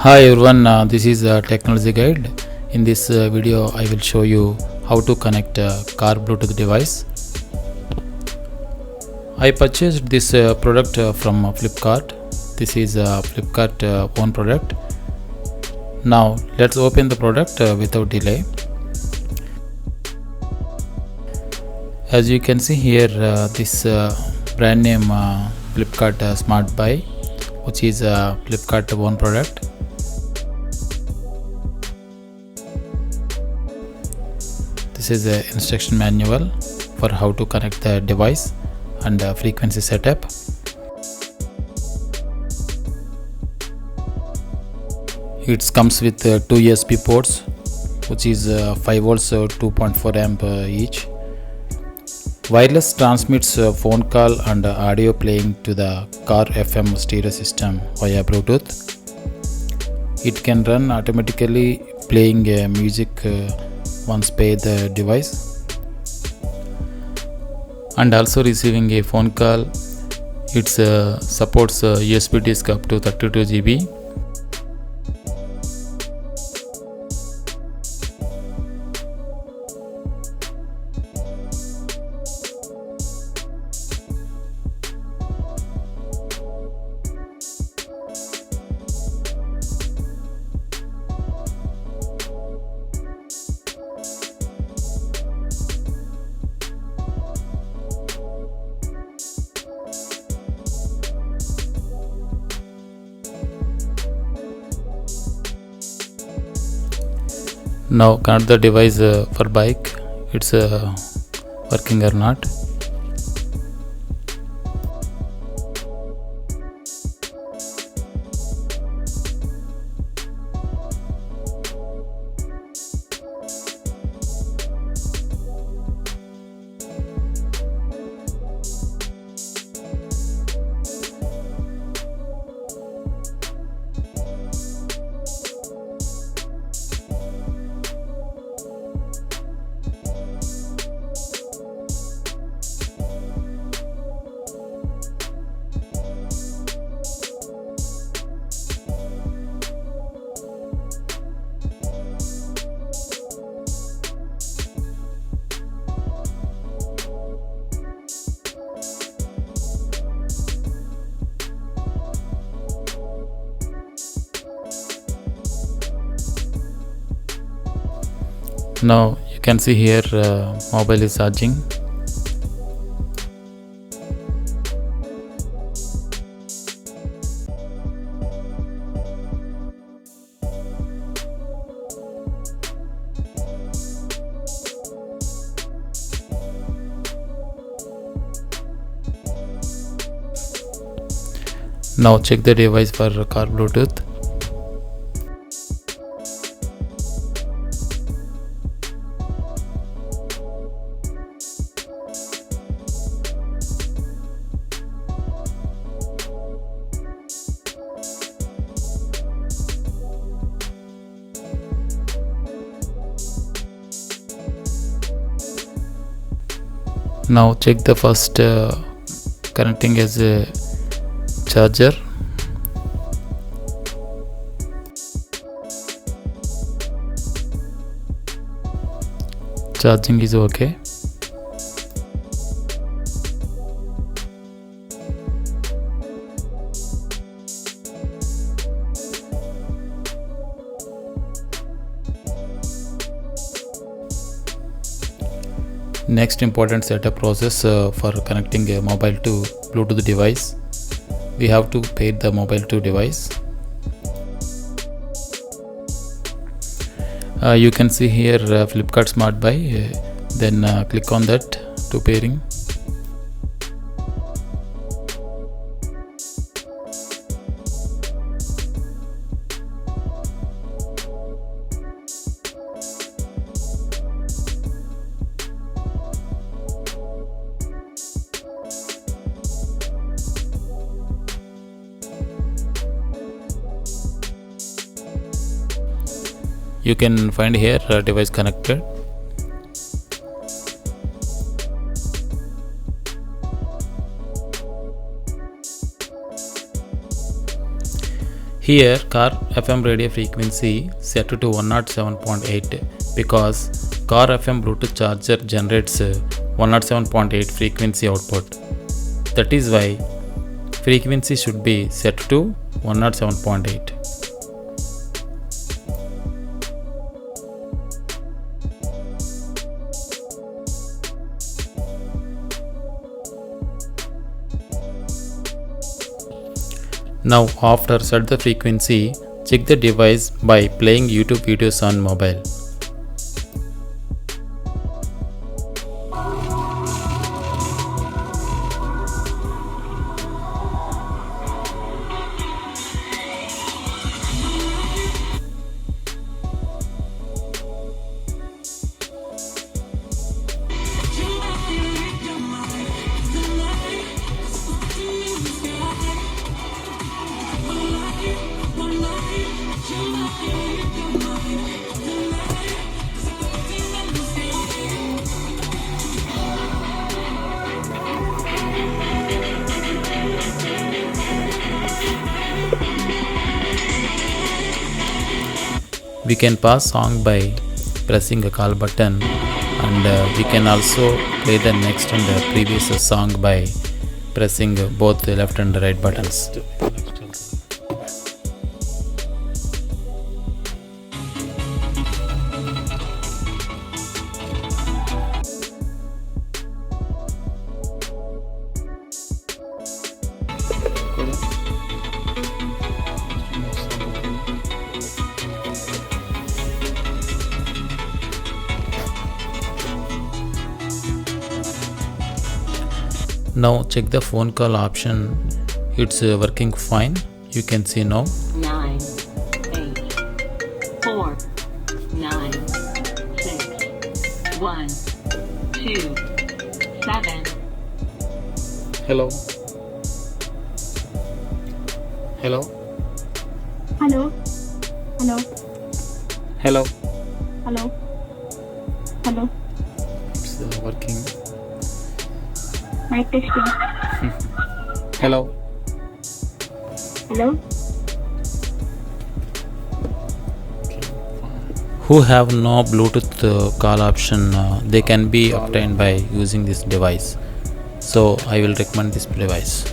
Hi everyone, this is Technology Guide. In this video, I will show you how to connect a car Bluetooth device. I purchased this product from Flipkart. This is Flipkart own product. Now let's open the product without delay. As you can see here, this brand name Flipkart Smart Buy, which is Flipkart own product. This is the instruction manual for how to connect the device and frequency setup. It comes with two USB ports, which is 5 volts 2.4 amp each. Wireless transmits phone call and audio playing to the car FM stereo system via Bluetooth. It can run automatically playing music once pair the device, and also receiving a phone call. It supports USB disk up to 32 GB. Now connect the device for bike. It's working or not. Now you can see here mobile is charging. Now check the device for car Bluetooth. Now check the first connecting as a charger. Charging is okay. Next important setup process for connecting a mobile to Bluetooth device. We have to pair the mobile to device. You can see here Flipkart Smart Buy. Then click on that to pairing. You can find here device connected. Here car FM radio frequency set to 107.8 because car FM Bluetooth charger generates 107.8 frequency output. That is why frequency should be set to 107.8. Now after set the frequency, check the device by playing YouTube videos on mobile. We can pause song by pressing a call button, and we can also play the next and the previous song by pressing both the left and the right buttons. Now check the phone call option. It's working fine. You can see now. 9, 8, 4, 9, 6, 1, 2, 7. Hello. Hello. Hello. Hello. Hello. Hello. Hello. It's working. Mic testing. Hello. Hello. Who have no Bluetooth call option, they can be obtained by using this device. So I will recommend this device.